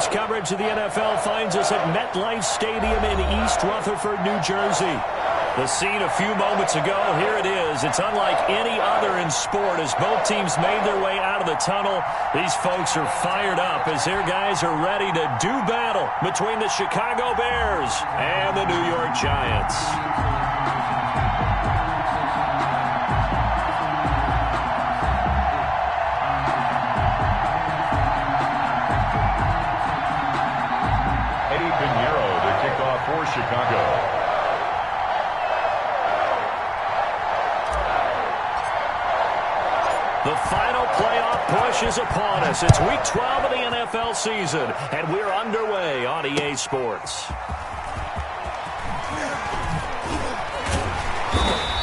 Sports coverage of the NFL finds us at MetLife Stadium in East Rutherford, New Jersey. The scene a few moments ago, here it is. It's unlike any other in sport as both teams made their way out of the tunnel. These folks are fired up as their guys are ready to do battle between the Chicago Bears and the New York Giants. For Chicago. The final playoff push is upon us. It's Week 12 of the NFL season, and we're underway on EA Sports.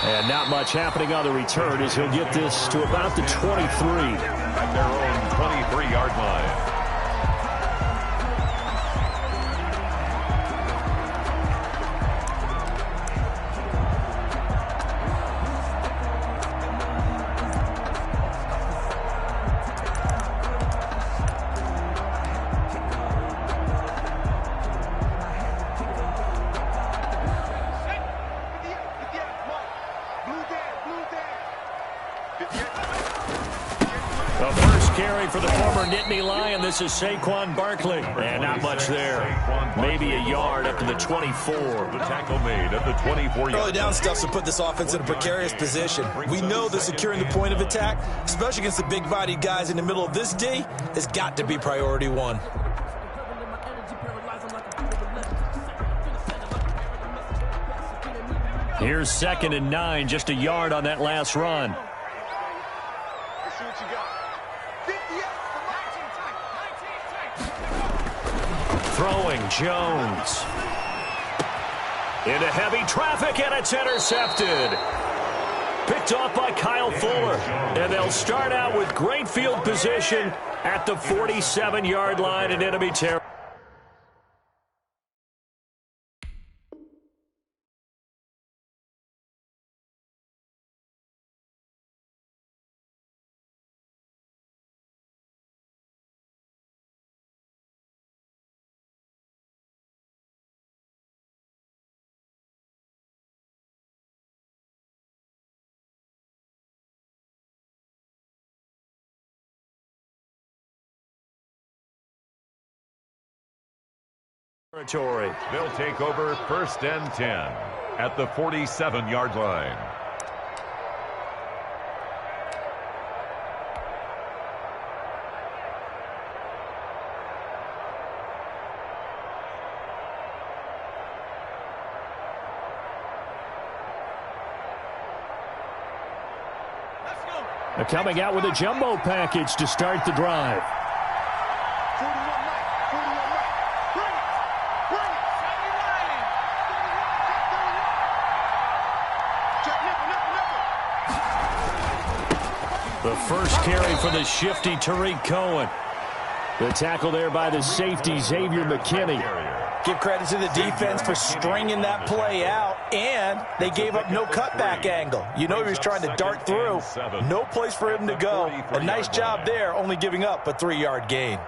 And not much happening on the return as he'll get this to about the 23. At their own 23-yard line. For the former Nittany Lion, this is Saquon Barkley. And not much there. Maybe a yard up to the 24. The tackle made at the 24-yard. Early down stuff to put this offense in a precarious position. We know that securing the point of attack, especially against the big-bodied guys in the middle of this D, has got to be priority one. Here's 2nd and 9, just a yard on that last run. Throwing Jones. Into heavy traffic, and it's intercepted. Picked off by Kyle Fuller. And they'll start out with great field position at the 47-yard line in enemy territory. They'll take over 1st and 10 at the 47-yard line. They're coming out with a jumbo package to start the drive. The first carry for the shifty Tariq Cohen. The tackle there by the safety, Xavier McKinney. Give credit to the defense for stringing that play out, and they gave up no cutback angle. You know he was trying to dart through. No place for him to go. A nice job there, only giving up a 3-yard gain.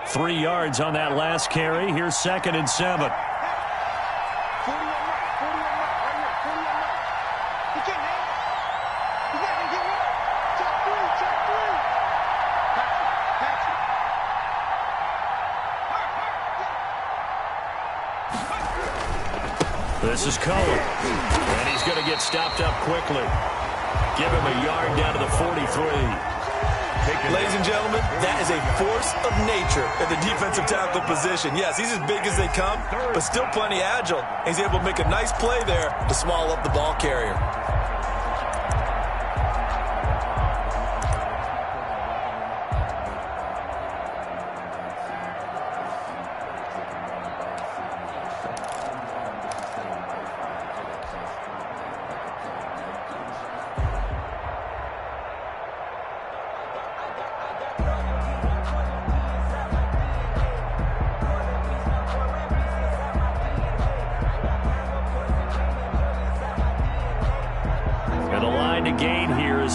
Three yards on that last carry. Here's 2nd and 7. This is Cohen, and he's going to get stopped up quickly. Give him a yard down to the 43. Ladies and gentlemen, that is a force of nature at the defensive tackle position. Yes, he's as big as they come, but still plenty agile. He's able to make a nice play there to small up the ball carrier.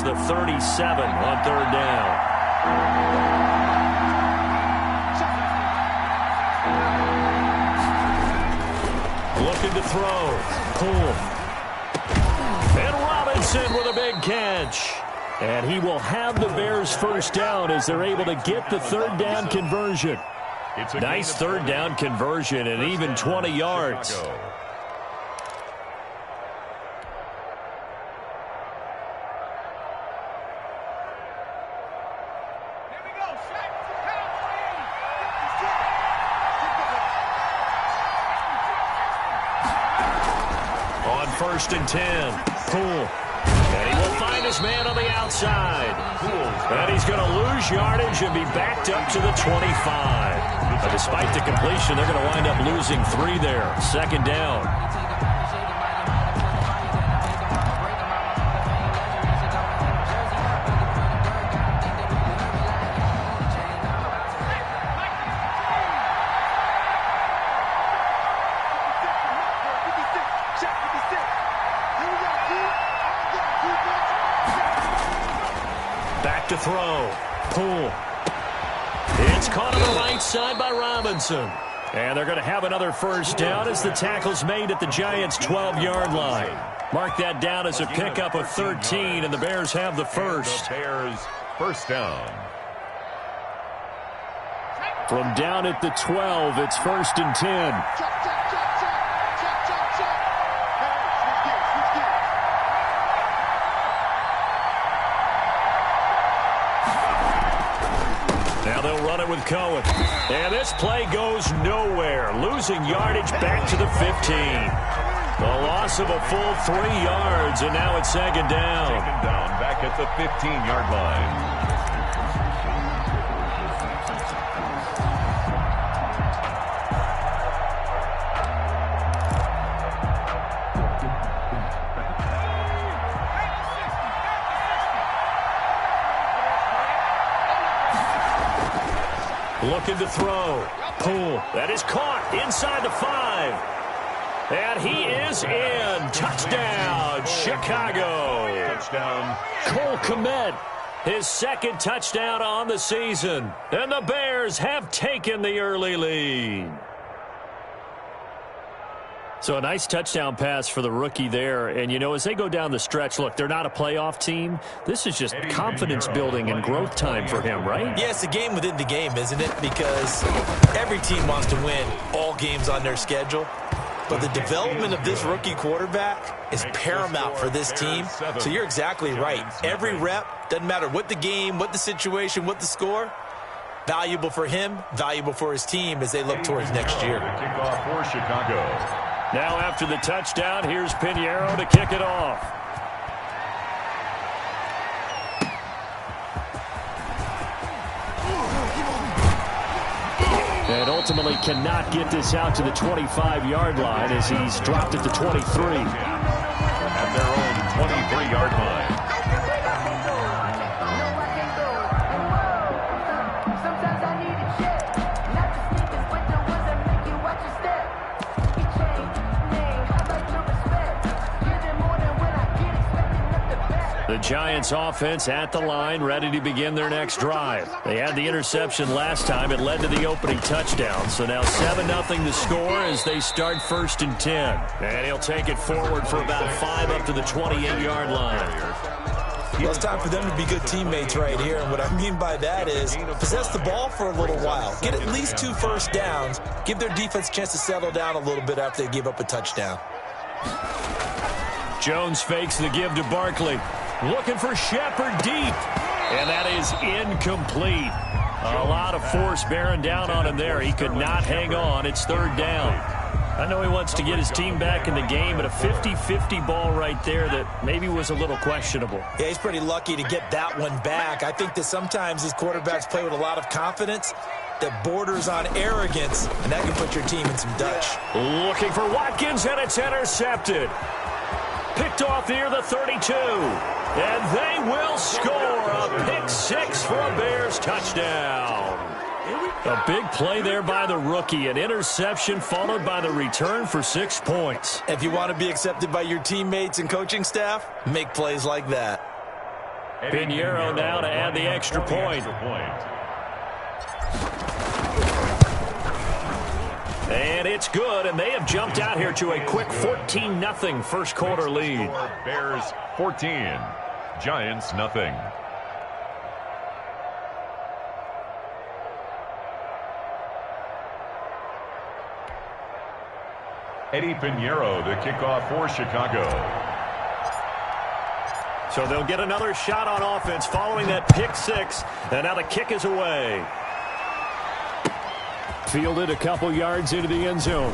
the 37 on third down. Looking to throw. Pull. And Robinson with a big catch. And he will have the Bears first down as they're able to get the third down conversion. Nice third down conversion and even 20 yards. On 1st and 10. Poole. And he will find his man on the outside. And he's going to lose yardage and be backed up to the 25. But despite the completion, they're going to wind up losing 3 there. 2nd down. Back to throw. Poole. It's caught on the right side by Robinson. And they're going to have another first down as the tackle's made at the Giants' 12-yard line. Mark that down as a pickup of 13, and the Bears have the first. The Bears first down. From down at the 12, it's 1st and 10. Now they'll run it with Cohen. And this play goes nowhere. Losing yardage back to the 15. A loss of a full 3 yards, and now it's 2nd down. Taken down back at the 15-yard line. Looking to throw. Poole. That is caught inside the 5. And he is in. Touchdown, Chicago. Touchdown. Cole Kmet, his 2nd touchdown on the season. And the Bears have taken the early lead. So a nice touchdown pass for the rookie there. And, you know, as they go down the stretch, look, they're not a playoff team. This is just confidence building and growth time for him, right? Yeah, it's a game within the game, isn't it? Because every team wants to win all games on their schedule. But the development of this rookie quarterback is paramount for this team. So you're exactly right. Every rep, doesn't matter what the game, what the situation, what the score, valuable for him, valuable for his team as they look towards next year. Kickoff for Chicago. Now after the touchdown, here's Pinheiro to kick it off. And ultimately cannot get this out to the 25-yard line as he's dropped at the 23. At their own 23-yard line. The Giants offense at the line, ready to begin their next drive. They had the interception last time. It led to the opening touchdown. So now 7-0 the score as they start 1st and 10. And he'll take it forward for about 5 up to the 28-yard line. Well, it's time for them to be good teammates right here. And what I mean by that is possess the ball for a little while. Get at least 2 first downs. Give their defense a chance to settle down a little bit after they give up a touchdown. Jones fakes the give to Barkley. Looking for Shepard deep. And that is incomplete. A lot of force bearing down on him there. He could not hang on. It's 3rd down. I know he wants to get his team back in the game, but a 50-50 ball right there that maybe was a little questionable. Yeah, he's pretty lucky to get that one back. I think that sometimes these quarterbacks play with a lot of confidence that borders on arrogance, and that can put your team in some Dutch. Looking for Watkins, and it's intercepted. Picked off near the 32. And they will score a pick 6 for a Bears touchdown. A big play there by the rookie. An interception followed by the return for 6 points. If you want to be accepted by your teammates and coaching staff, make plays like that. Pinheiro now to add the extra point. And it's good, and they have jumped out here to a quick 14-0 first quarter lead. Bears 14, Giants nothing. Eddie Pinheiro to kick off for Chicago. So they'll get another shot on offense following that pick six, and now the kick is away. Fielded a couple yards into the end zone.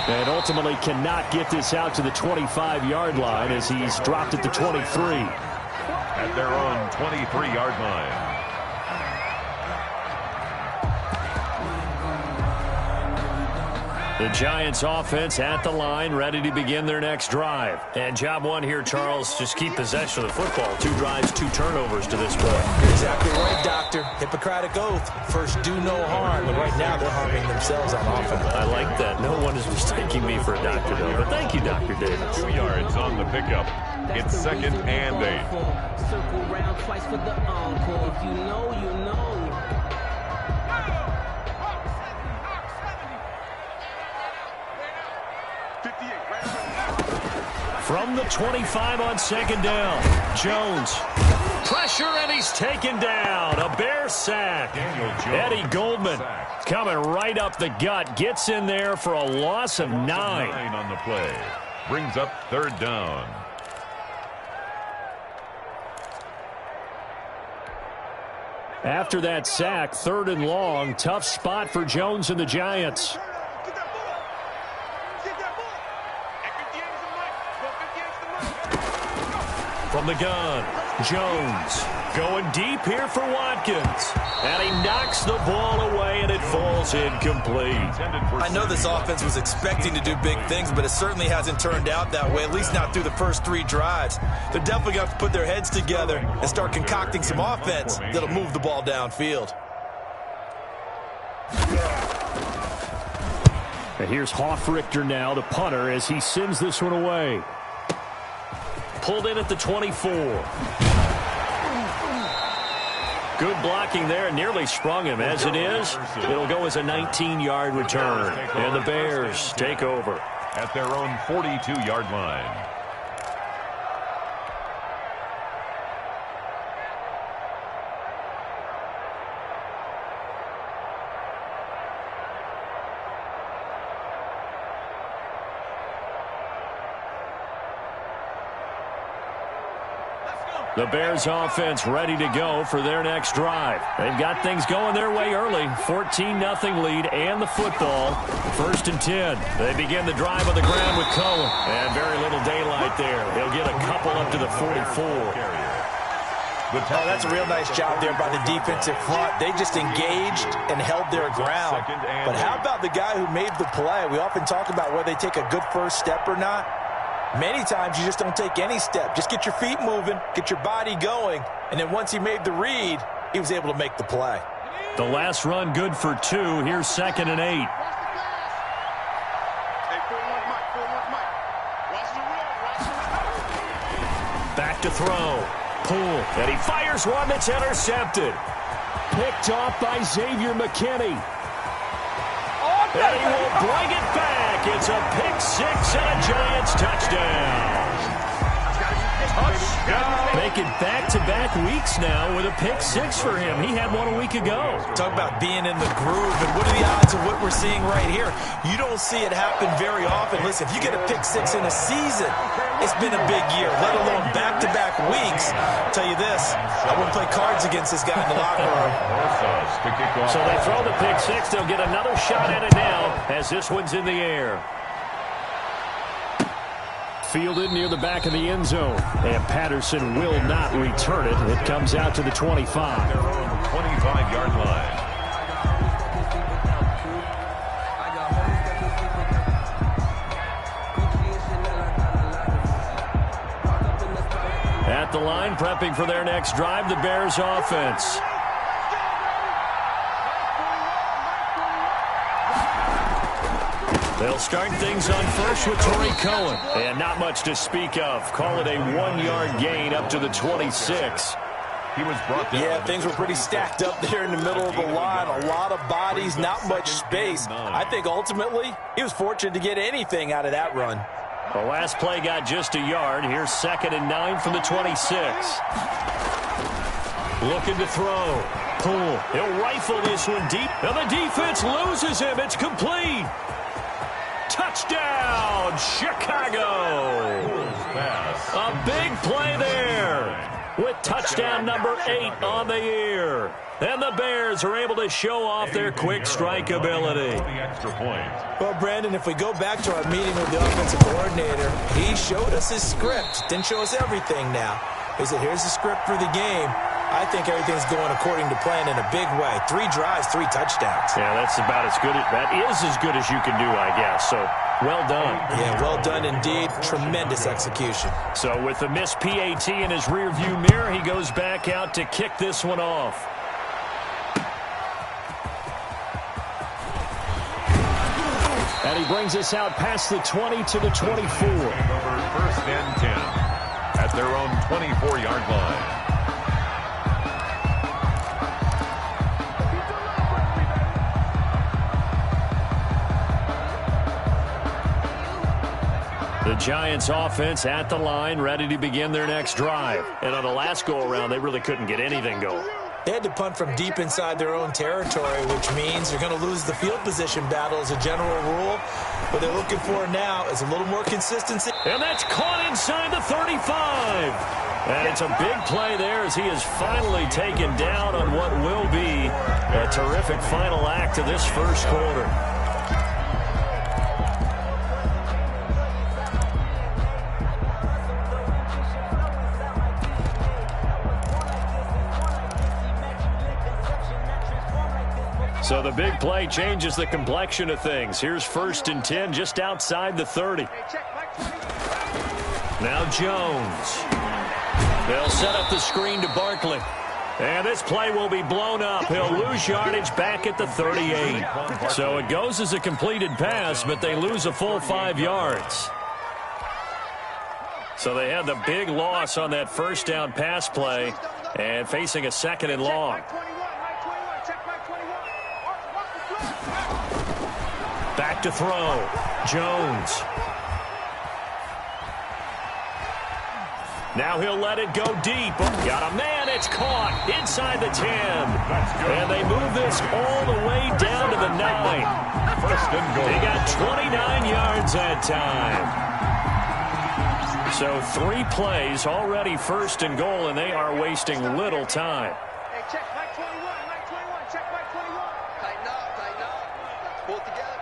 And ultimately cannot get this out to the 25-yard line as he's dropped at the 23. At their own 23-yard line. The Giants offense at the line, ready to begin their next drive. And job one here, Charles, just keep possession of the football. 2 drives, 2 turnovers to this point. You're exactly right, Doctor. Hippocratic oath. First, do no harm. And right now, they're harming themselves on offense. I like that. No one is mistaking me for a doctor, though. But thank you, Dr. Davis. 2 yards on the pickup. It's 2nd and 8. Circle round twice for the encore. If you know, you know. From the 25 on 2nd down, Jones. Pressure, and he's taken down. A Bear sack. Eddie Goldman coming right up the gut. Gets in there for a loss of 9. 9 on the play. Brings up 3rd down. After that sack, 3rd and long. Tough spot for Jones and the Giants. From the gun, Jones going deep here for Watkins. And he knocks the ball away, and it falls incomplete. I know this offense was expecting to do big things, but it certainly hasn't turned out that way, at least not through the first 3 drives. They're definitely going to have to put their heads together and start concocting some offense that'll move the ball downfield. And here's Hofrichter now, the punter, as he sends this one away. Pulled in at the 24. Good blocking there. Nearly sprung him. As it is, it'll go as a 19-yard return. And the Bears take over. At their own 42-yard line. The Bears offense ready to go for their next drive. They've got things going their way early. 14-0 lead and the football. 1st and 10. They begin the drive on the ground with Cohen. And very little daylight there. They'll get a couple up to the 44. Oh, that's a real nice job there by the defensive front. They just engaged and held their ground. But how about the guy who made the play? We often talk about whether they take a good first step or not. Many times you just don't take any step. Just get your feet moving, get your body going, and then once he made the read, he was able to make the play. The last run good for 2. Here's 2nd and 8. Back to throw. Pull. And he fires one that's intercepted. Picked off by Xavier McKinney. And he will bring it back. It's a pick 6 and a Giants touchdown. Making back-to-back weeks now with a pick 6 for him. He had one a week ago. Talk about being in the groove, and what are the odds of what we're seeing right here? You don't see it happen very often. Listen, if you get a pick 6 in a season, it's been a big year, let alone back-to-back weeks. I'll tell you this, I wouldn't play cards against this guy in the locker room. So they throw the pick 6. They'll get another shot at it now as this one's in the air. Fielded near the back of the end zone. And Patterson will not return it. It comes out to the 25. Their own 25-yard line. At the line, prepping for their next drive, the Bears offense. They'll start things on first with Torrey Cohen. And not much to speak of. Call it a 1-yard gain up to the 26. He was brought down. Yeah, things were pretty stacked up there in the middle of the line. A lot of bodies, not much space. I think ultimately he was fortunate to get anything out of that run. The last play got just a yard. Here's 2nd and 9 from the 26. Looking to throw. Pull. He'll rifle this one deep. And the defense loses him. It's complete. Touchdown, Chicago. A big play there with touchdown number 8 on the year. And the Bears are able to show off their quick strike ability. Well, Brandon, if we go back to our meeting with the offensive coordinator, he showed us his script. Didn't show us everything now. He said, here's the script for the game. I think everything's going according to plan in a big way. 3 drives, 3 touchdowns. Yeah, that's about as good. That is as good as you can do, I guess. So, well done. Yeah, well done indeed. Tremendous execution. So, with the missed PAT in his rearview mirror, he goes back out to kick this one off. And he brings us out past the 20 to the 24. 1st and 10 at their own 24-yard line. The Giants offense at the line, ready to begin their next drive. And on the last go-around, they really couldn't get anything going. They had to punt from deep inside their own territory, which means they're going to lose the field position battle as a general rule. What they're looking for now is a little more consistency. And that's caught inside the 35. And it's a big play there as he is finally taken down on what will be a terrific final act of this first quarter. So the big play changes the complexion of things. Here's 1st and 10 just outside the 30. Now Jones. They'll set up the screen to Barkley. And this play will be blown up. He'll lose yardage back at the 38. So it goes as a completed pass, but they lose a full 5 yards. So they had the big loss on that 1st down pass play and facing a 2nd and long. Back to throw. Jones. Now he'll let it go deep. Got a man. It's caught inside the 10. And they move this all the way down to the 9. 1st and goal. They got 29 yards that time. So 3 plays already 1st and goal, and they are wasting little time. Hey, check Mike 21, Mike 21, check Mike 21. Tighten up, tighten up. Pull it together.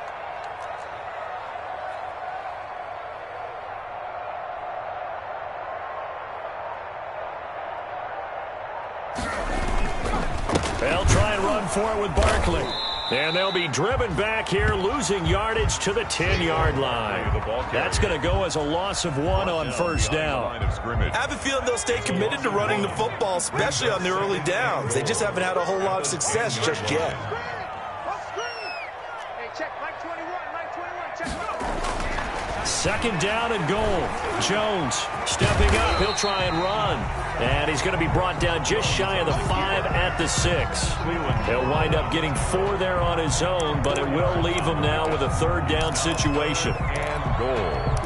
They'll try and run for it with Barkley. And they'll be driven back here, losing yardage to the 10-yard line. That's going to go as a loss of 1 on 1st down. I have a feeling they'll stay committed to running the football, especially on the early downs. They just haven't had a whole lot of success just yet. Hey, check Mike 21, Mike 21, check 2nd down and goal. Jones stepping up. He'll try and run. And he's going to be brought down just shy of the 5 at the 6. He'll wind up getting 4 there on his own, but it will leave him now with a 3rd down situation. And goal.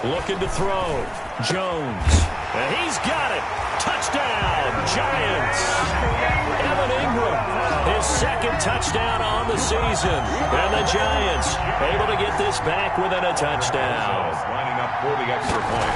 Looking to throw. Jones. And he's got it. Touchdown, Giants. Evan Ingram, his 2nd touchdown on the season. And the Giants able to get this back within a touchdown. Lining up for the extra point.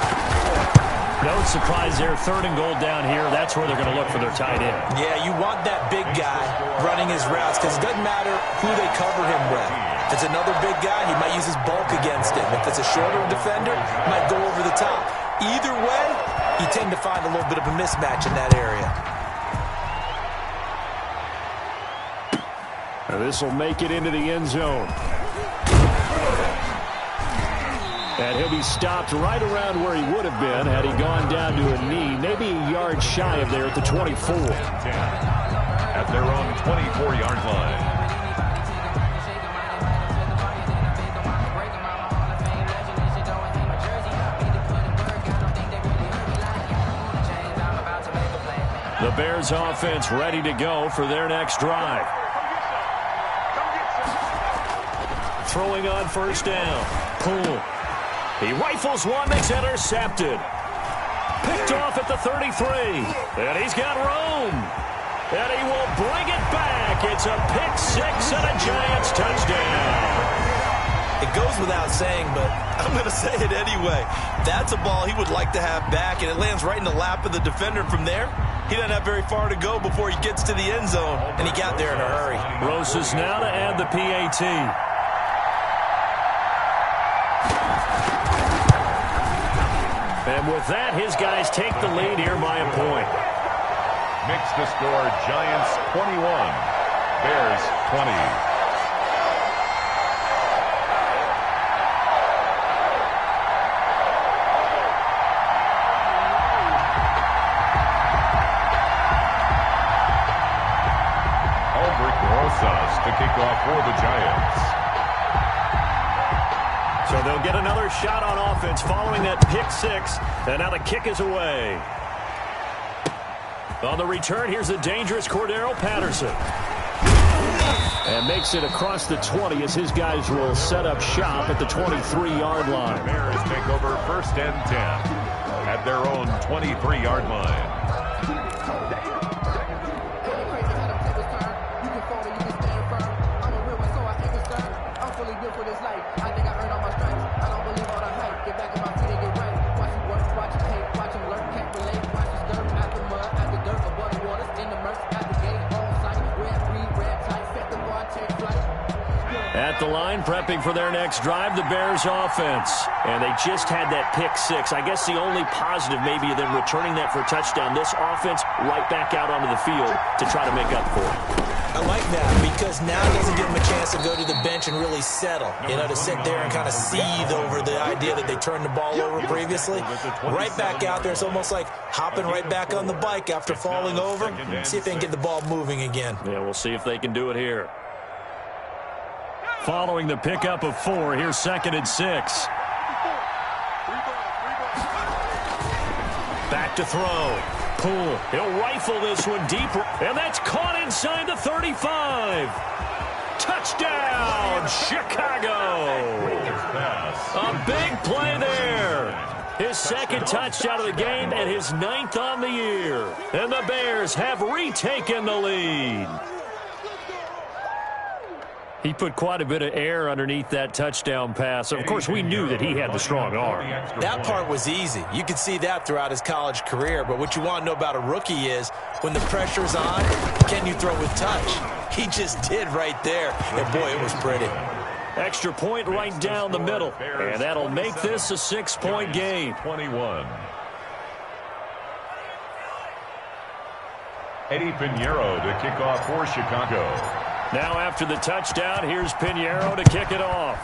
No surprise there. 3rd and goal down here. That's where they're going to look for their tight end. Yeah, you want that big guy running his routes because it doesn't matter who they cover him with. If it's another big guy, he might use his bulk against him. If it's a shorter defender, he might go over the top. Either way, you tend to find a little bit of a mismatch in that area. This will make it into the end zone. And he'll be stopped right around where he would have been had he gone down to a knee, maybe a yard shy of there at the 24. At their own 24-yard line. The Bears offense ready to go for their next drive. Throwing on 1st down. Poole. He rifles one that's intercepted. Picked off at the 33. And he's got room. And he will bring it back. It's a pick 6 and a Giants touchdown. It goes without saying, but I'm going to say it anyway. That's a ball he would like to have back, and it lands right in the lap of the defender. From there, he doesn't have very far to go before he gets to the end zone, and he got there in a hurry. Roses now to add the PAT. And with that, his guys take the lead here by a point. Makes the score Giants 21, Bears 20. To kick off for the Giants. So they'll get another shot on offense following that pick 6. And now the kick is away. On the return, here's the dangerous Cordero Patterson. And makes it across the 20 as his guys will set up shop at the 23-yard line. The Bears take over 1st and 10 at their own 23-yard line. At the line, prepping for their next drive, the Bears offense. And they just had that pick 6. I guess the only positive maybe of them returning that for a touchdown. This offense right back out onto the field to try to make up for it. I like that because now it doesn't give them a chance to go to the bench and really settle. You know, to sit there and kind of seethe over the idea that they turned the ball over previously. Right back out there. It's almost like hopping right back on the bike after falling over. See if they can get the ball moving again. Yeah, we'll see if they can do it here. Following the pickup of 4, here's 2nd and 6. Back to throw. Poole. He'll rifle this one deep. And that's caught inside the 35. Touchdown, Chicago. A big play there. His 2nd touchdown of the game and his 9th on the year. And the Bears have retaken the lead. He put quite a bit of air underneath that touchdown pass. Of course, we knew that he had the strong arm. That part was easy. You could see that throughout his college career. But what you want to know about a rookie is when the pressure's on, can you throw with touch? He just did right there. And, boy, it was pretty. Extra point right down the middle. And that'll make this a 6-point game. 21. Eddie Pinheiro to kick off for Chicago. Now after the touchdown, here's Pinheiro to kick it off.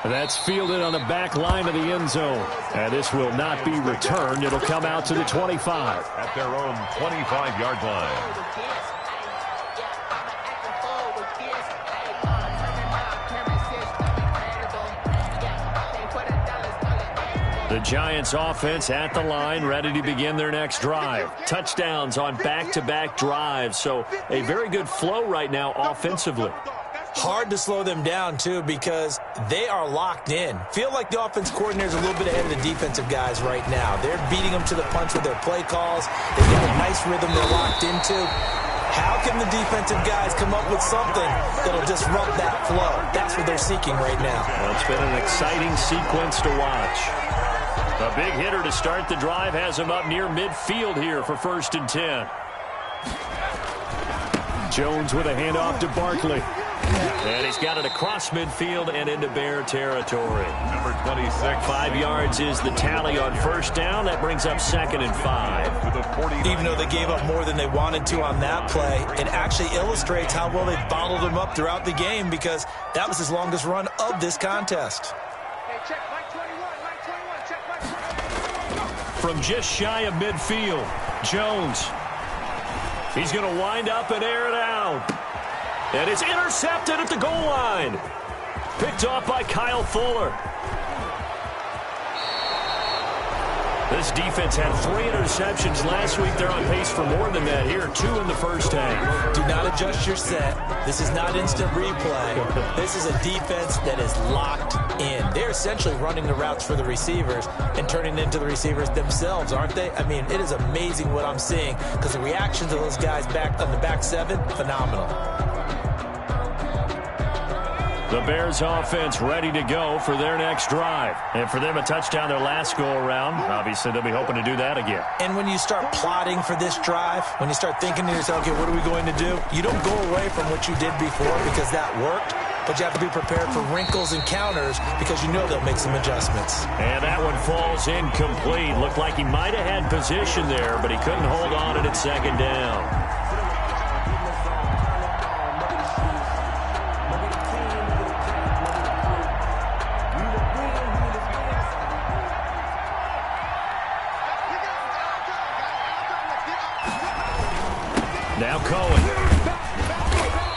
That's fielded on the back line of the end zone. And this will not be returned. It'll come out to the 25. At their own 25-yard line. The Giants offense at the line, ready to begin their next drive. Touchdowns on back-to-back drives, so a very good flow right now offensively. Hard to slow them down, too, because they are locked in. Feel like the offense coordinator is a little bit ahead of the defensive guys right now. They're beating them to the punch with their play calls. They've got a nice rhythm they're locked into. How can the defensive guys come up with something that'll disrupt that flow? That's what they're seeking right now. Well, it's been an exciting sequence to watch. A big hitter to start the drive has him up near midfield here for 1st and 10. Jones with a handoff to Barkley. And he's got it across midfield and into Bear territory. Number 26. 5 yards is the tally on 1st down. That brings up 2nd and 5. Even though they gave up more than they wanted to on that play, it actually illustrates how well they bottled them up throughout the game, because that was his longest run of this contest. Hey, check Mike 21, Mike 21, check Mike 21. From just shy of midfield, Jones. He's going to wind up and air it out. And it's intercepted at the goal line. Picked off by Kyle Fuller. This defense had 3 interceptions last week. They're on pace for more than that here. 2 in the first half. Do not adjust your set. This is not instant replay. This is a defense that is locked in. They're essentially running the routes for the receivers and turning into the receivers themselves, aren't they? I mean, it is amazing what I'm seeing, because the reaction to those guys back on the back 7, phenomenal. The Bears offense ready to go for their next drive. And for them, a touchdown their last go-around. Obviously, they'll be hoping to do that again. And when you start plotting for this drive, when you start thinking to yourself, okay, what are we going to do? You don't go away from what you did before because that worked, but you have to be prepared for wrinkles and counters because you know they'll make some adjustments. And that one falls incomplete. Looked like he might have had position there, but he couldn't hold on it at 2nd down. Now Cohen.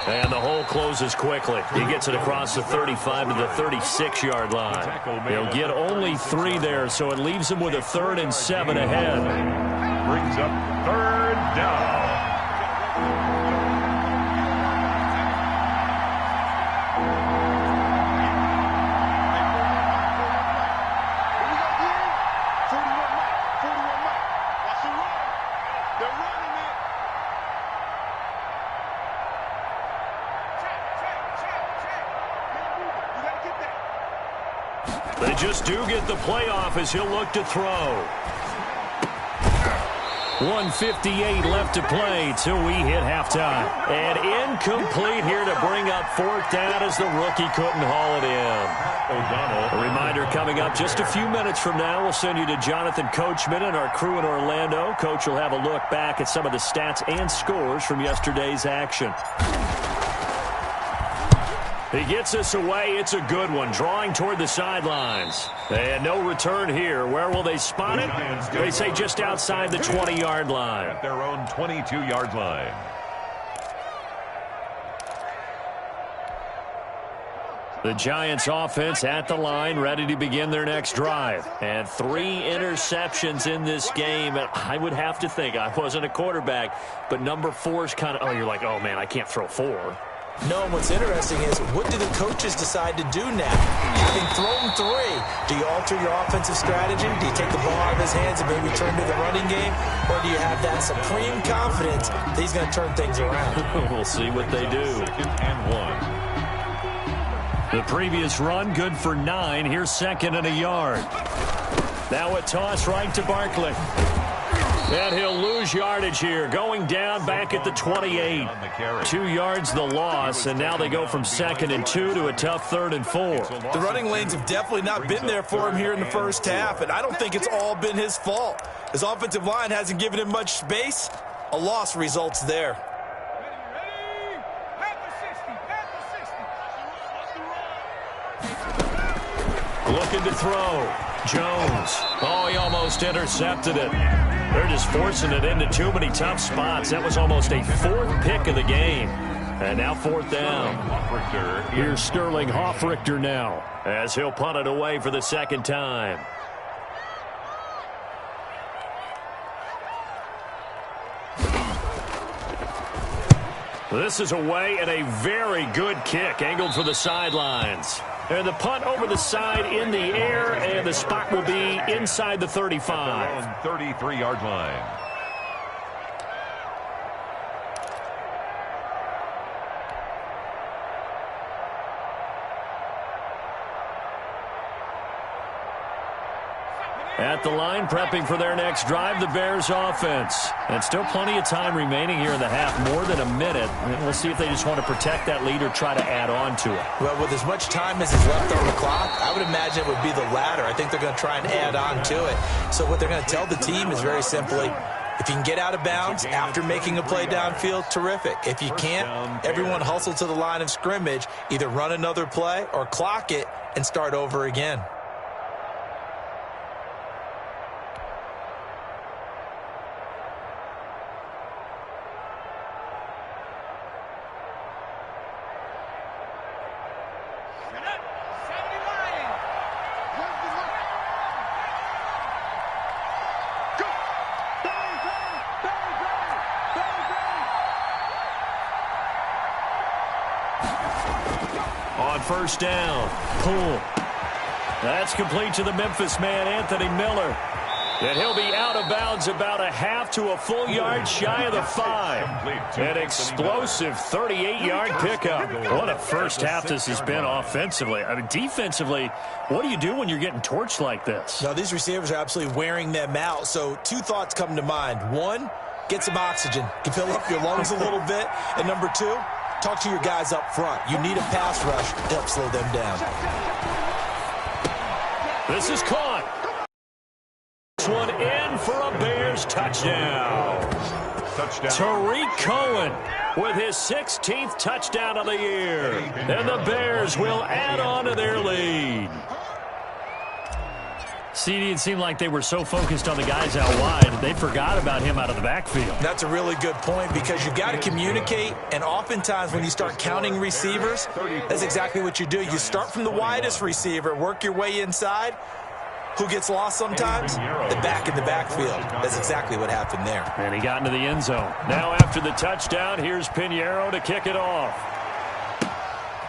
And the hole closes quickly. He gets it across the 35 to the 36-yard line. He'll get only 3 there, so it leaves him with a 3rd and 7 ahead. Brings up 3rd down. They just do get the playoff as he'll look to throw. 1:58 left to play till we hit halftime. And incomplete here to bring up 4th down as the rookie couldn't haul it in. O'Donnell. A reminder coming up just a few minutes from now. We'll send you to Jonathan Coachman and our crew in Orlando. Coach will have a look back at some of the stats and scores from yesterday's action. He gets us away. It's a good one. Drawing toward the sidelines. And no return here. Where will they spot it? They say just outside the 20-yard line. At their own 22-yard line. The Giants offense at the line, ready to begin their next drive. And 3 interceptions in this game. And I would have to think, I wasn't a quarterback, but number 4 is kind of, oh, you're like, oh, man, I can't throw 4. No, what's interesting is, what do the coaches decide to do now? Having thrown 3, do you alter your offensive strategy? Do you take the ball out of his hands and maybe turn to the running game? Or do you have that supreme confidence that he's going to turn things around? We'll see what they do. 2nd and 1. The previous run, good for 9. Here's 2nd and a yard. Now a toss right to Barkley. And he'll lose yardage here, going down back at the 28. 2 yards the loss, and now they go from 2nd and 2 to a tough 3rd and 4. The running lanes have definitely not been there for him here in the first half, and I don't think it's all been his fault. His offensive line hasn't given him much space. A loss results there. Looking to throw. Jones. Oh, he almost intercepted it. They're just forcing it into too many tough spots. That was almost a 4th pick of the game. And now 4th down. Here's Sterling Hoffrichter now, as he'll punt it away for the 2nd time. This is away and a very good kick, angled for the sidelines. And the punt over the side in the air, and the spot will be inside the 35. 33-yard line. At the line, prepping for their next drive, the Bears offense. And still plenty of time remaining here in the half, more than a minute. And we'll see if they just want to protect that lead or try to add on to it. Well, with as much time as is left on the clock, I would imagine it would be the latter. I think they're going to try and add on to it. So what they're going to tell the team is very simply, if you can get out of bounds after making a play downfield, terrific. If you can't, everyone hustle to the line of scrimmage, either run another play or clock it and start over again. First down. Pull. That's complete to the Memphis man, Anthony Miller. And he'll be out of bounds about a half to a full yard shy of the 5. An explosive 38-yard pickup. What a first half this has been offensively. I mean, defensively, what do you do when you're getting torched like this? Now, these receivers are absolutely wearing them out. So 2 thoughts come to mind. 1, get some oxygen. You fill up your lungs a little bit. And number 2, talk to your guys up front. You need a pass rush to help slow them down. This is caught. This one in for a Bears touchdown. Tariq Cohen with his 16th touchdown of the year. And the Bears will add on to their lead. CD, it seemed like they were so focused on the guys out wide, they forgot about him out of the backfield. That's a really good point because you've got to communicate, and oftentimes when you start counting receivers, that's exactly what you do. You start from the widest receiver, work your way inside. Who gets lost sometimes? The back in the backfield. That's exactly what happened there. And he got into the end zone. Now after the touchdown, here's Pinheiro to kick it off.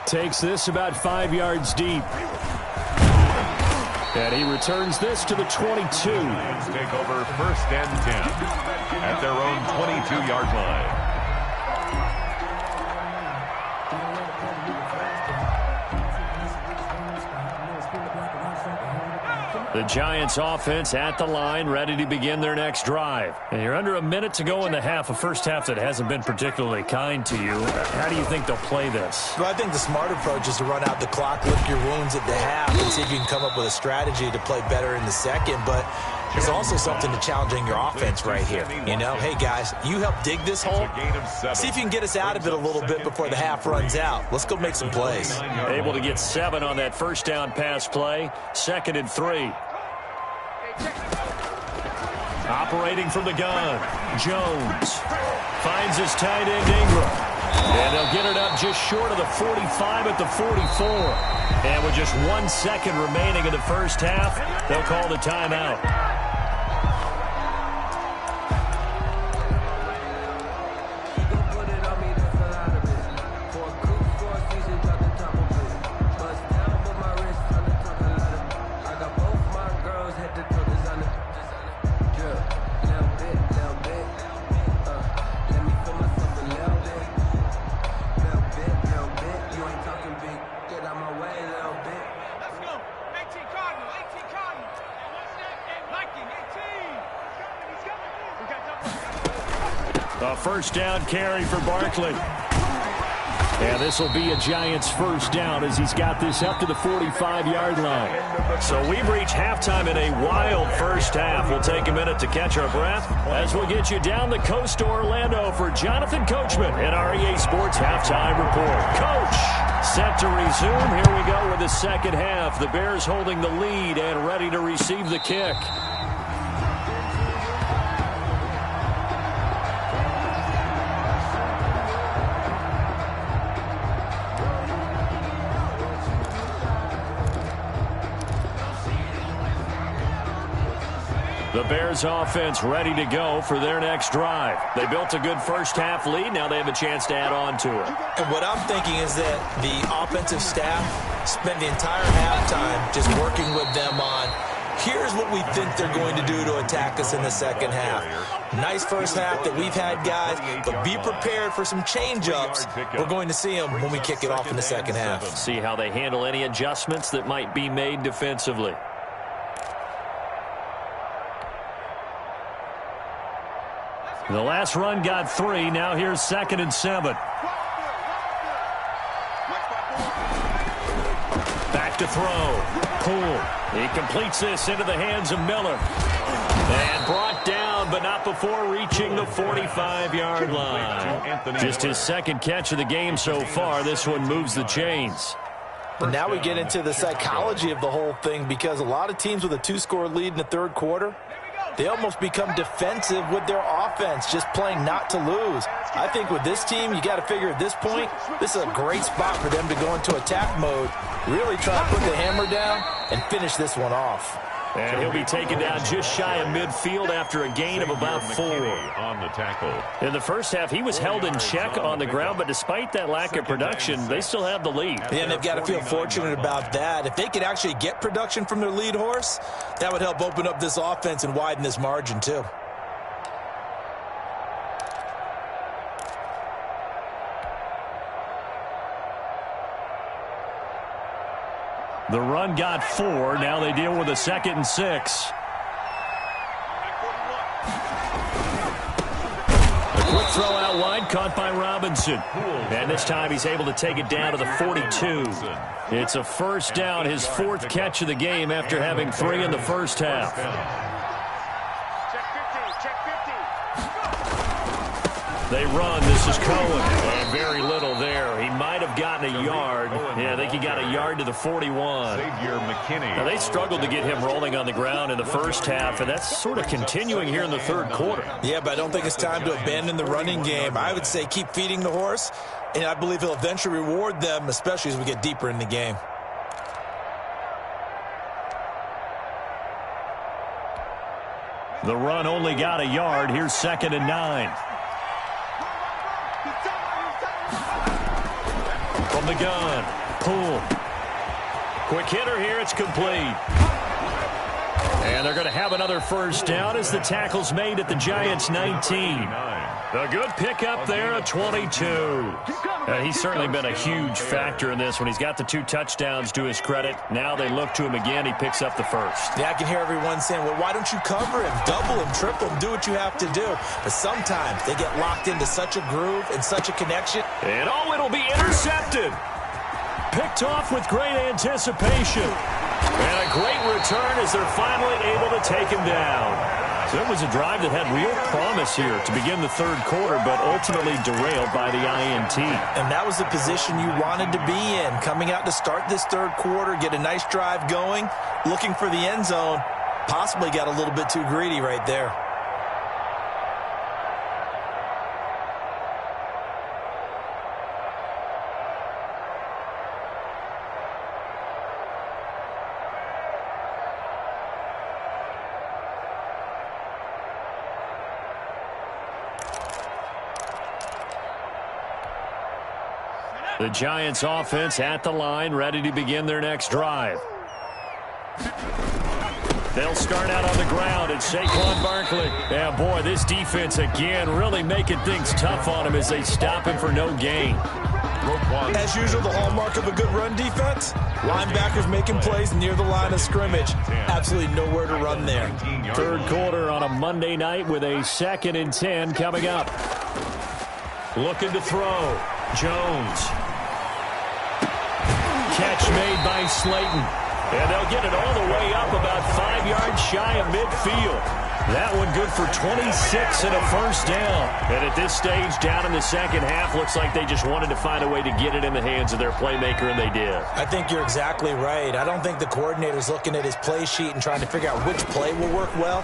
Takes this about 5 yards deep. And he returns this to the 22. Lions take over first and 10 at their own 22-yard line. The Giants offense at the line, ready to begin their next drive. And you're under a minute to go in the half, a first half that hasn't been particularly kind to you. How do you think they'll play this? Well, I think the smart approach is to run out the clock, lick your wounds at the half, and see if you can come up with a strategy to play better in the second. But there's also something to challenging your offense right here. You know, hey, guys, you help dig this hole. See if you can get us out of it a little bit before the half runs out. Let's go make some plays. Able to get 7 on that first down pass play. 2nd and 3. Operating from the gun, Jones finds his tight end Ingram. And they'll get it up just short of the 45 at the 44. And with just 1 second remaining in the first half, they'll call the timeout. A first down carry for Barkley. And this will be a Giants first down as he's got this up to the 45-yard line. So we've reached halftime in a wild first half. We'll take a minute to catch our breath as we'll get you down the coast to Orlando for Jonathan Coachman in our EA Sports Halftime Report. Coach, set to resume. Here we go with the second half. The Bears holding the lead and ready to receive the kick. The Bears offense ready to go for their next drive. They built a good first-half lead. Now they have a chance to add on to it. And what I'm thinking is that the offensive staff spent the entire halftime just working with them on, here's what we think they're going to do to attack us in the second half. Nice first half that we've had, guys, but be prepared for some change-ups. We're going to see them when we kick it off in the second half. See how they handle any adjustments that might be made defensively. The last run got 3. Now here's 2nd and 7. Back to throw. Poole. He completes this into the hands of Miller. And brought down, but not before reaching the 45-yard line. Just his second catch of the game so far. This one moves the chains. And now we get into the psychology of the whole thing, because a lot of teams with a 2-score lead in the third quarter, they almost become defensive with their offense, just playing not to lose. I think with this team, you got to figure at this point, this is a great spot for them to go into attack mode, really try to put the hammer down and finish this one off. And he'll be taken down just shy of midfield after a gain of about 4. On the tackle. In the first half, he was held in check on the ground, but despite that lack of production, they still have the lead. Yeah, and they've got to feel fortunate about that. If they could actually get production from their lead horse, that would help open up this offense and widen this margin too. The run got 4. Now they deal with a 2nd and 6. A quick throw out wide, caught by Robinson. And this time he's able to take it down to the 42. It's a first down, his 4th catch of the game after having 3 in the first half. They run. This is Cohen. And very little there. He might have gotten a yard. Yeah, I think he got a yard to the 41. Now, they struggled to get him rolling on the ground in the first half, and that's sort of continuing here in the third quarter. Yeah, but I don't think it's time to abandon the running game. I would say keep feeding the horse, and I believe he'll eventually reward them, especially as we get deeper in the game. The run only got a yard. Here's 2nd and 9. From the gun, Poole. Quick hitter here, it's complete. And they're going to have another first down as the tackle's made at the Giants' 19. A good pickup there at 22. He's certainly been a huge factor in this when he's got the 2 touchdowns to his credit. Now they look to him again. He picks up the first. Yeah, I can hear everyone saying, well, why don't you cover him, double him, triple him, do what you have to do. But sometimes they get locked into such a groove and such a connection. And it'll be intercepted. Picked off with great anticipation. And a great return as they're finally able to take him down. So it was a drive that had real promise here to begin the third quarter, but ultimately derailed by the INT. And that was the position you wanted to be in, coming out to start this third quarter, get a nice drive going, looking for the end zone. Possibly got a little bit too greedy right there. The Giants offense at the line, ready to begin their next drive. They'll start out on the ground. It's Saquon Barkley. Yeah, boy, this defense again really making things tough on him as they stop him for no gain. As usual, the hallmark of a good run defense, linebackers making plays near the line of scrimmage. Absolutely nowhere to run there. Third quarter on a Monday night with a 2nd and 10 coming up. Looking to throw. Jones. Catch made by Slayton. And they'll get it all the way up about 5 yards shy of midfield. That one good for 26 and a first down. And at this stage, down in the second half, looks like they just wanted to find a way to get it in the hands of their playmaker, and they did. I think you're exactly right. I don't think the coordinator's looking at his play sheet and trying to figure out which play will work well.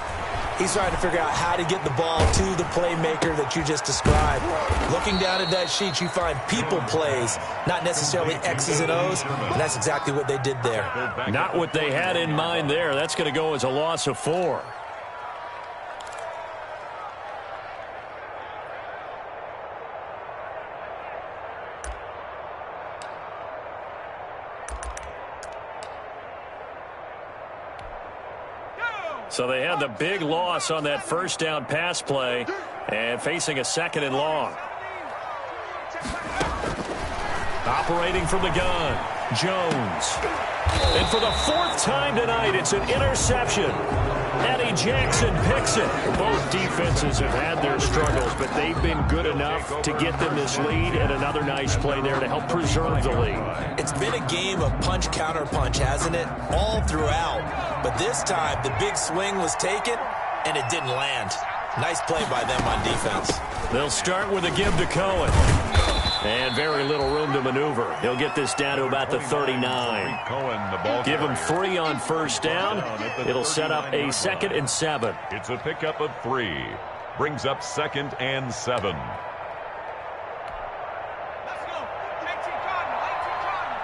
He's trying to figure out how to get the ball to the playmaker that you just described. Looking down at that sheet, you find people plays, not necessarily X's and O's, and that's exactly what they did there. Not what they had in mind there. That's going to go as a loss of 4. So they had the big loss on that first down pass play and facing a 2nd and long. Operating from the gun, Jones. And for the 4th time tonight, it's an interception. Eddie Jackson picks it. Both defenses have had their struggles, but they've been good enough to get them this lead, and another nice play there to help preserve the lead. It's been a game of punch-counter-punch, hasn't it? All throughout. But this time, the big swing was taken, and it didn't land. Nice play by them on defense. They'll start with a give to Cohen. And very little room to maneuver. He'll get this down to about the 39. Give him 3 on first down. It'll set up a 2nd and 7. It's a pickup of 3. Brings up 2nd and 7. Let's go. 18 Cardinal. 18 Cardinal.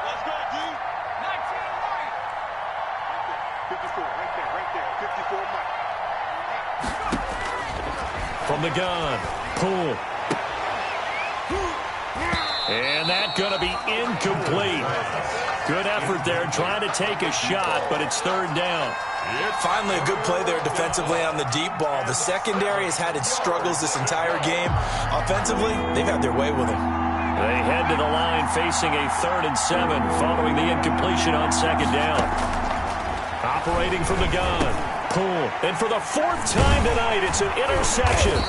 Let's go, D. 19 right. 54, right there. 54 Mike. From the gun, Poole. And that's going to be incomplete. Good effort there trying to take a shot, but it's 3rd down. Finally, a good play there defensively on the deep ball. The secondary has had its struggles this entire game. Offensively, they've had their way with them. They head to the line facing a 3rd and 7 following the incompletion on 2nd down. Operating from the gun, Poole. And for the 4th time tonight, it's an interception.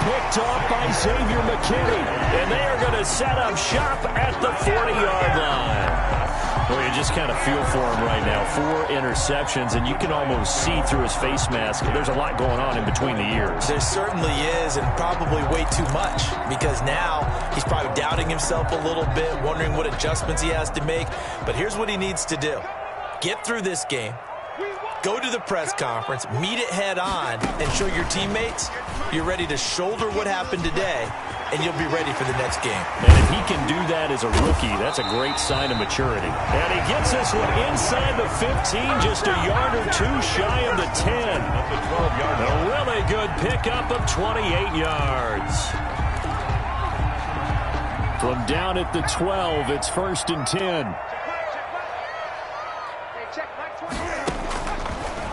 Picked off by Xavier McKinney. And they are going to set up shop at the 40-yard line. Well, you just kind of feel for him right now. 4 interceptions, and you can almost see through his face mask. There's a lot going on in between the ears. There certainly is, and probably way too much, because now he's probably doubting himself a little bit, wondering what adjustments he has to make. But here's what he needs to do. Get through this game. Go to the press conference, meet it head on, and show your teammates you're ready to shoulder what happened today, and you'll be ready for the next game. And if he can do that as a rookie, that's a great sign of maturity. And he gets this one inside the 15, just a yard or 2 shy of the 10. A really good pickup of 28 yards. From down at the 12, it's 1st and 10.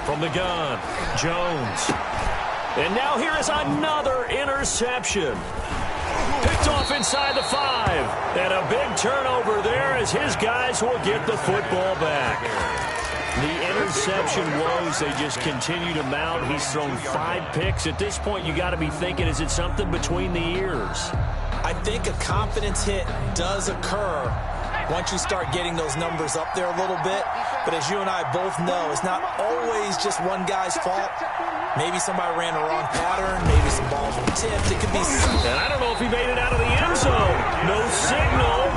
From the gun, Jones. And now here is another interception. Picked off inside the 5. And a big turnover there as his guys will get the football back. The interception woes, they just continue to mount. He's thrown 5 picks. At this point, you got to be thinking, is it something between the ears? I think a confidence hit does occur once you start getting those numbers up there a little bit. But as you and I both know, it's not always just one guy's fault. Maybe somebody ran the wrong pattern. Maybe some balls were tipped. It could be something. And I don't know if he made it out of the end zone. No signal.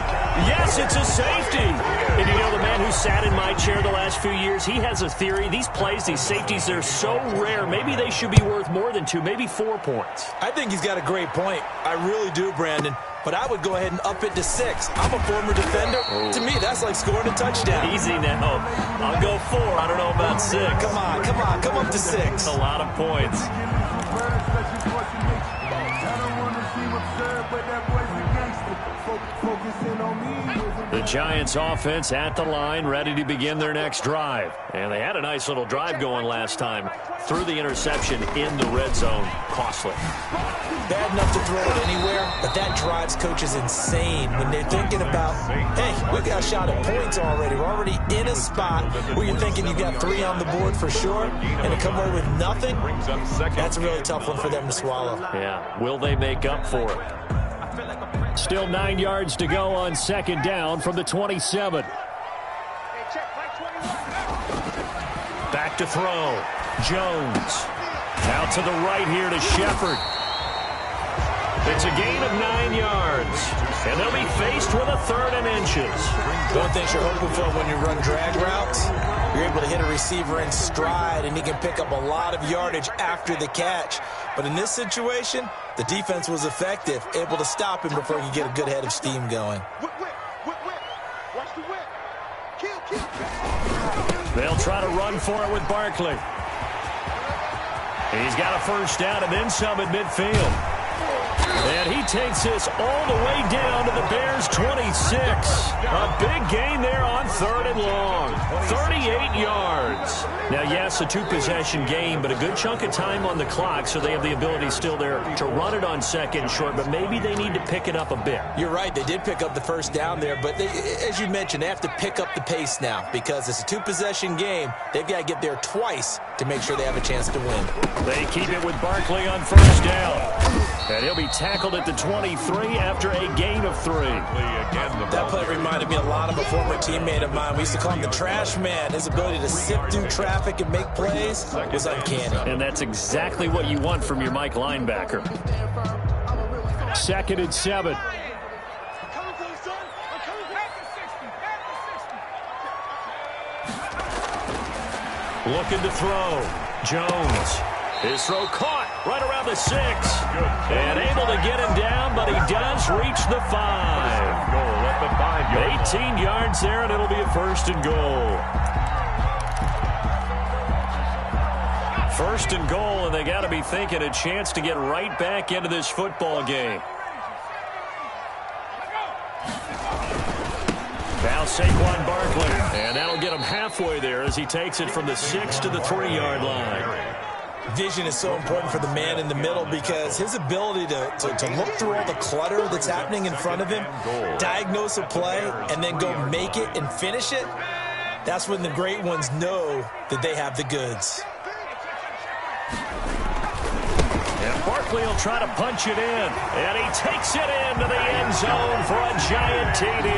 Yes, it's a safety. And you know, the man who sat in my chair the last few years, he has a theory. These plays, these safeties, they're so rare. Maybe they should be worth more than 2, maybe 4 points. I think he's got a great point. I really do, Brandon. But I would go ahead and up it to 6. I'm a former defender. Oh. To me, that's like scoring a touchdown. Easy now. I'll go 4. I don't know about 6. Come on. Come up to 6. That's a lot of points. The Giants offense at the line, ready to begin their next drive. And they had a nice little drive going last time. Threw the interception in the red zone. Costly. Bad enough to throw it anywhere, but that drives coaches insane when they're thinking about, hey, we got a shot at points already. We're already in a spot where you're thinking you got 3 on the board for sure, and to come away with nothing, that's a really tough one for them to swallow. Yeah, will they make up for it? Still 9 yards to go on 2nd down from the 27. Back to throw. Jones. Out to the right here to Shepard. It's a gain of 9 yards. And they'll be faced with a 3rd and inches. One thing you're hoping for when you run drag routes, you're able to hit a receiver in stride, and he can pick up a lot of yardage after the catch. But in this situation, the defense was effective, able to stop him before he could get a good head of steam going. Watch the whip. Kill. They'll try to run for it with Barkley. He's got a first down and then some at midfield. And he takes this all the way down to the Bears' 26. A big gain there on 3rd and long. 38 yards. Now, yes, a two-possession game, but a good chunk of time on the clock, so they have the ability still there to run it on 2nd and short, but maybe they need to pick it up a bit. You're right. They did pick up the first down there, but as you mentioned, they have to pick up the pace now because it's a two-possession game. They've got to get there twice to make sure they have a chance to win. They keep it with Barkley on 1st down. And he'll be tackled at the 23 after a gain of 3. That play reminded me a lot of a former teammate of mine. We used to call him the trash man. His ability to sift through traffic and make plays was uncanny. And that's exactly what you want from your Mike linebacker. 2nd and 7. Looking to throw. Jones. His throw caught right around the 6. And able to get him down, but he does reach the 5. Goal at the 5-yard 18 yards there, and it'll be a 1st and goal. 1st and goal, and they got to be thinking a chance to get right back into this football game. Now Saquon Barkley, and that'll get him halfway there as he takes it from the 6 to the 3-yard line. Vision is so important for the man in the middle because his ability to look through all the clutter that's happening in front of him, diagnose a play, and then go make it and finish it, that's when the great ones know that they have the goods. And Barkley will try to punch it in, and he takes it into the end zone for a giant TD.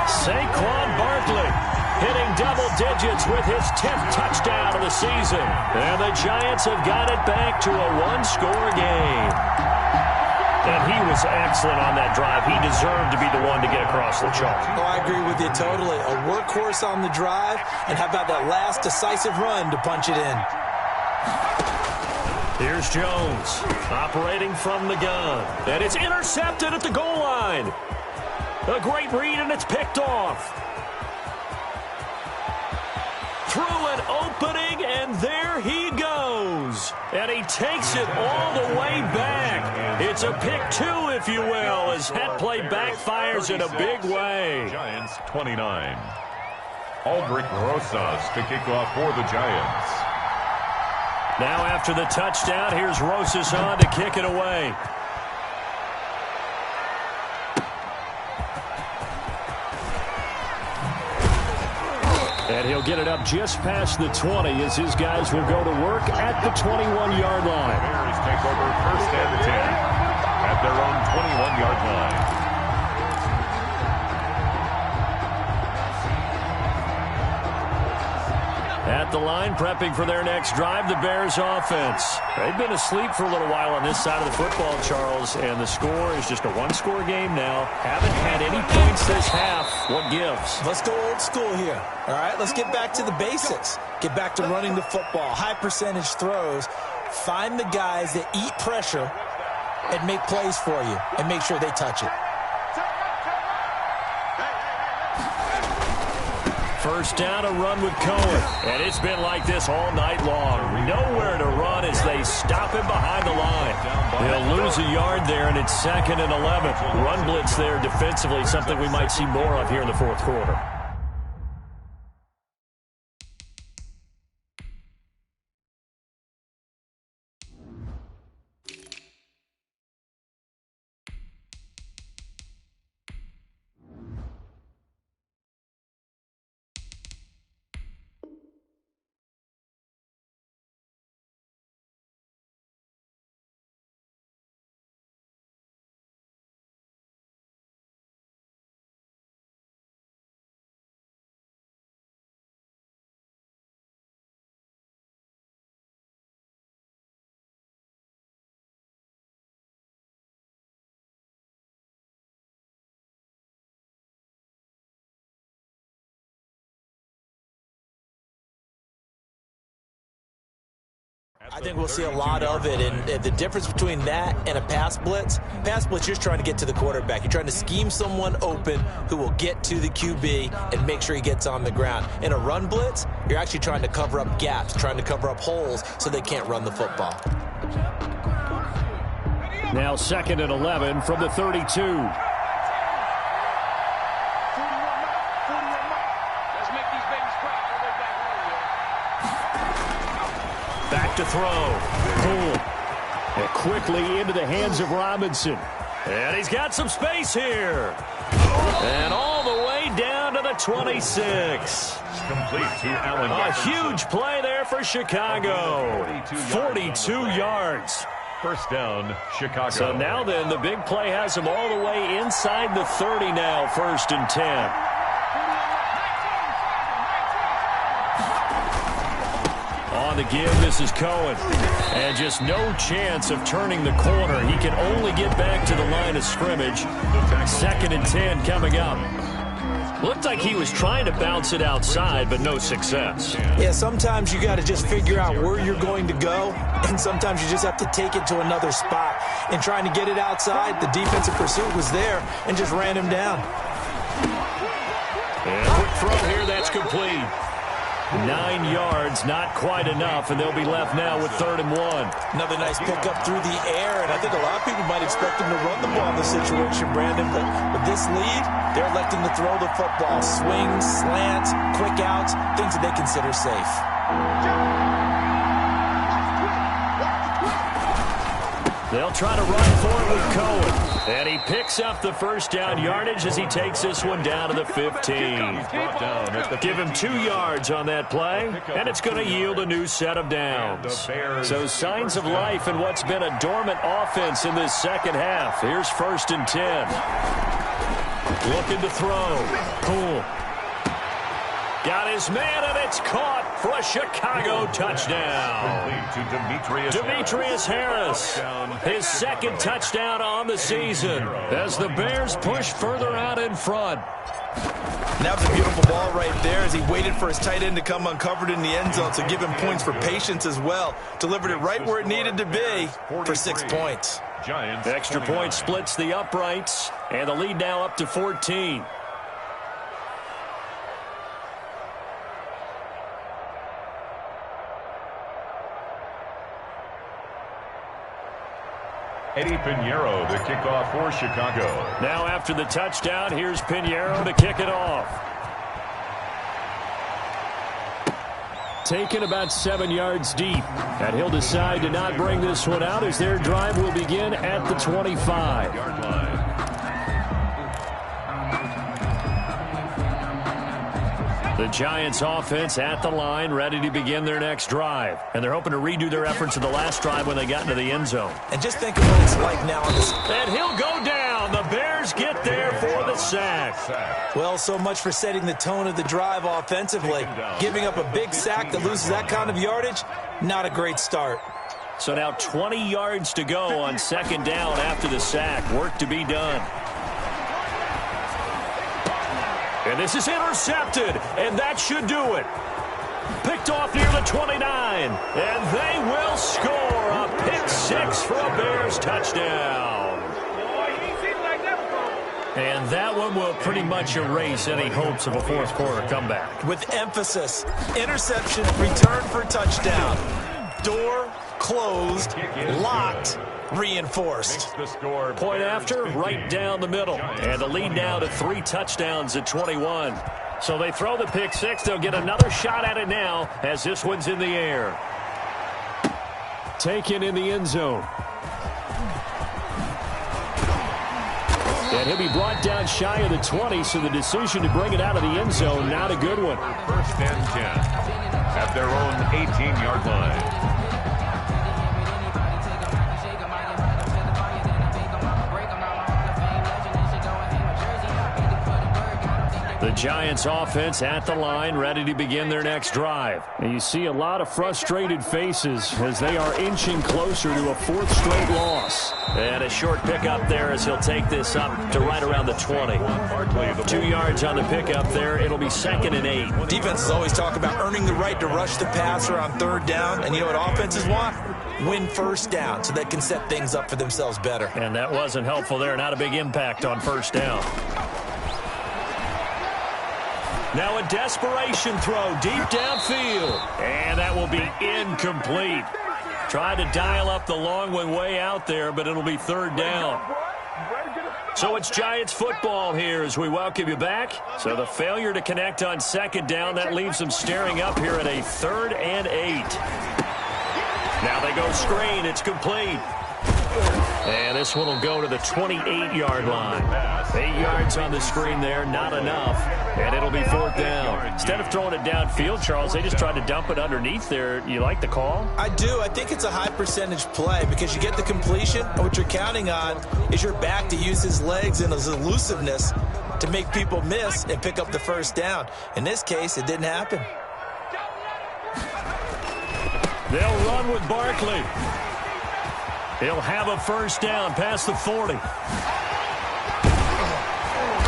Saquon Barkley hitting double digits with his 10th touchdown of the season. And the Giants have got it back to a one-score game. And he was excellent on that drive. He deserved to be the one to get across the chalk. Oh, I agree with you totally. A workhorse on the drive, and how about that last decisive run to punch it in? Here's Jones operating from the gun. And it's intercepted at the goal line. A great read, and it's picked off. Through an opening, and there he goes. And he takes it all the way back. It's a pick 2, if you will, as that play backfires in a big way. Giants 29. Aldrich Rosas to kick off for the Giants. Now after the touchdown, here's Rosas on to kick it away. And he'll get it up just past the 20 as his guys will go to work at the 21-yard line. Bears take over 1st and 10 at their own 21-yard line. At the line, prepping for their next drive, the Bears offense. They've been asleep for a little while on this side of the football, Charles, and the score is just a one-score game now. Haven't had any points this half. What gives? Let's go old school here. All right, let's get back to the basics. Get back to running the football, high percentage throws. Find the guys that eat pressure and make plays for you and make sure they touch it. 1st down, a run with Cohen. And it's been like this all night long. Nowhere to run as they stop him behind the line. They'll lose a yard there, and it's 2nd and 11. Run blitz there defensively, something we might see more of here in the 4th quarter. I think we'll see a lot of it, and the difference between that and a pass blitz, you're just trying to get to the quarterback. You're trying to scheme someone open who will get to the QB and make sure he gets on the ground. In a run blitz, you're actually trying to cover up gaps, trying to cover up holes so they can't run the football. Now 2nd and 11 from the 32. Let's make these babies proud all the way back home, Back to throw. Cool. And quickly into the hands of Robinson. And he's got some space here. And all the way down to the 26. Complete to Allen. A huge play there for Chicago. 42 yards. First down, Chicago. So now then, the big play has him all the way inside the 30 now, 1st and 10. On the give, this is Cohen. And just no chance of turning the corner. He can only get back to the line of scrimmage. 2nd and 10 coming up. Looked like he was trying to bounce it outside, but no success. Yeah, sometimes you got to just figure out where you're going to go, and sometimes you just have to take it to another spot. In trying to get it outside, the defensive pursuit was there and just ran him down. And a quick throw here, that's complete. 9 yards, not quite enough, and they'll be left now with 3rd and 1. Another nice pickup through the air, and I think a lot of people might expect him to run the ball in this situation, Brandon, but with this lead, they're electing to throw the football. Swings, slants, quick outs, things that they consider safe. They'll try to run for it with Cohen. And he picks up the first down yardage as he takes this one down to the 15. Give him 2 yards on that play, and it's going to yield a new set of downs. So signs of life in what's been a dormant offense in this second half. Here's 1st and 10. Looking to throw. Cool. Got his man, and it's caught for a Chicago touchdown. Demetrius Harris, his 2nd touchdown on the season as the Bears push further out in front. That was a beautiful ball right there as he waited for his tight end to come uncovered in the end zone to give him points for patience as well. Delivered it right where it needed to be for 6 points. Extra point splits the uprights, and the lead now up to 14. Eddie Pinheiro, the kickoff for Chicago. Now after the touchdown, here's Pinheiro to kick it off. Taken about 7 yards deep. And he'll decide to not bring this one out as their drive will begin at the 25-yard line. The Giants offense at the line, ready to begin their next drive. And they're hoping to redo their efforts in the last drive when they got into the end zone. And just think of what it's like now on this. And he'll go down. The Bears get there for the sack. Well, so much for setting the tone of the drive offensively. Giving up a big sack that loses that kind of yardage, not a great start. So now 20 yards to go on 2nd down after the sack. Work to be done. And this is intercepted, and that should do it. Picked off near the 29, and they will score a pick-6 for a Bears touchdown. And that one will pretty much erase any hopes of a fourth-quarter comeback. With emphasis, interception, return for touchdown. Door closed, locked, reinforced. Point after, right down the middle. And the lead now to 3 touchdowns at 21. So they throw the pick-6. They'll get another shot at it now as this one's in the air. Taken in the end zone. And he'll be brought down shy of the 20, so the decision to bring it out of the end zone, not a good one. 1st and 10 at their own 18-yard line. The Giants offense at the line, ready to begin their next drive. And you see a lot of frustrated faces as they are inching closer to a 4th straight loss. And a short pickup there as he'll take this up to right around the 20. 2 yards on the pickup there. It'll be 2nd and 8. Defenses always talk about earning the right to rush the passer on 3rd down. And you know what offenses want? Win 1st down so they can set things up for themselves better. And that wasn't helpful there. Not a big impact on 1st down. Now a desperation throw deep downfield. And that will be incomplete. Tried to dial up the long one way out there, but it'll be third down. So it's Giants football here as we welcome you back. So the failure to connect on second down, that leaves them staring up here at a 3rd and 8. Now they go screen. It's complete. And this one will go to the 28-yard line. 8 yards on the screen there, not enough. And it'll be 4th down. Instead of throwing it downfield, Charles, they just tried to dump it underneath there. You like the call? I do. I think it's a high percentage play because you get the completion, and what you're counting on is your back to use his legs and his elusiveness to make people miss and pick up the first down. In this case, it didn't happen. They'll run with Barkley. He'll have a first down past the 40.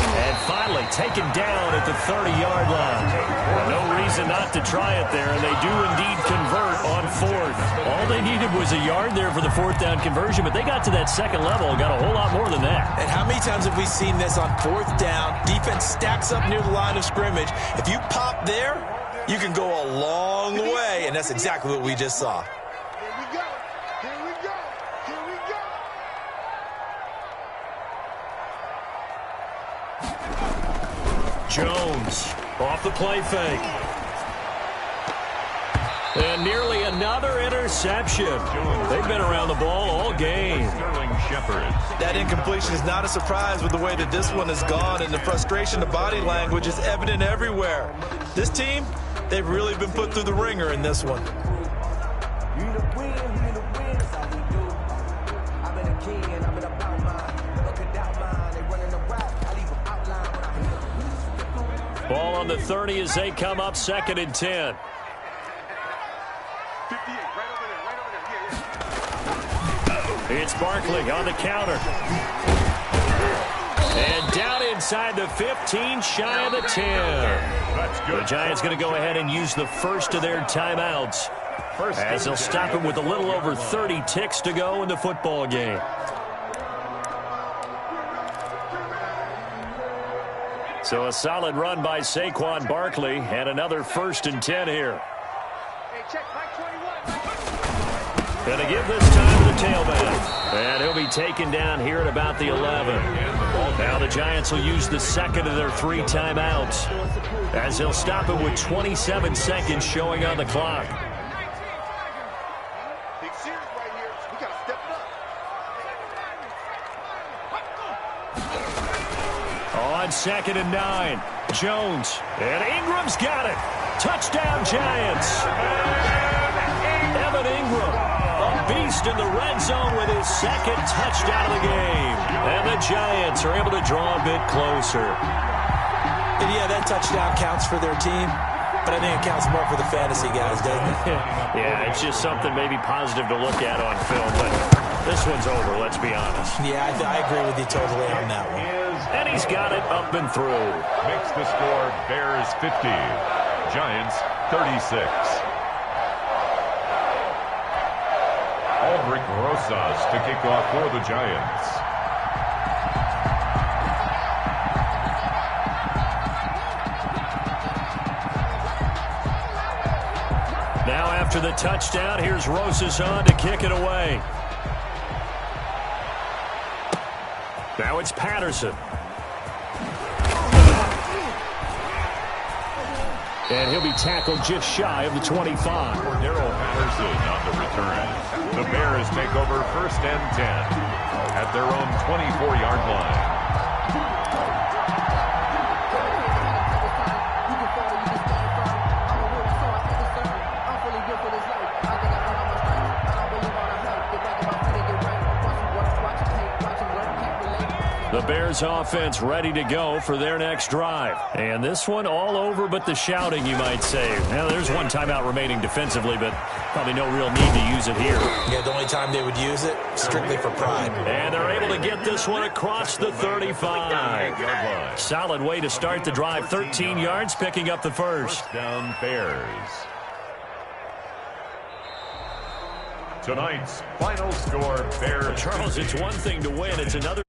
And finally taken down at the 30-yard line. Well, no reason not to try it there, and they do indeed convert on 4th. All they needed was a yard there for the 4th down conversion, but they got to that second level and got a whole lot more than that. And how many times have we seen this on 4th down? Defense stacks up near the line of scrimmage. If you pop there, you can go a long way, and that's exactly what we just saw. Jones off the play fake. And nearly another interception. They've been around the ball all game. That incompletion is not a surprise with the way that this one has gone, and the frustration, the body language is evident everywhere. This team, they've really been put through the ringer in this one. Ball on the 30 as they come up 2nd and 10. It's Barkley on the counter. And down inside the 15, shy of the 10. The Giants going to go ahead and use the first of their timeouts as they'll stop him with a little over 30 ticks to go in the football game. So a solid run by Saquon Barkley and another 1st and 10 here. Going to give this time to the tailback. And he'll be taken down here at about the 11. Now the Giants will use the second of their 3 timeouts as they'll stop it with 27 seconds showing on the clock. On 2nd and 9, Jones, and Ingram's got it. Touchdown, Giants. Evan Ingram, a beast in the red zone with his 2nd touchdown of the game. And the Giants are able to draw a bit closer. And yeah, that touchdown counts for their team, but I think it counts more for the fantasy guys, doesn't it? Yeah, it's just something maybe positive to look at on film, but this one's over, let's be honest. Yeah, I agree with you totally on that one. And he's got it up and through. Makes the score Bears 50, Giants 36. Aldrich Rosas to kick off for the Giants. Now after the touchdown, here's Rosas on to kick it away. Now it's Patterson. And he'll be tackled just shy of the 25. Darrell Patterson on the return. The Bears take over 1st and 10 at their own 24-yard line. The Bears offense ready to go for their next drive. And this one all over but the shouting, you might say. Now, there's one timeout remaining defensively, but probably no real need to use it here. Yeah, the only time they would use it, strictly for pride. And they're able to get this one across the 35. Solid way to start the drive. 13 yards, picking up the first. First down, Bears. Tonight's final score, Bears. Charles, it's one thing to win. It's another.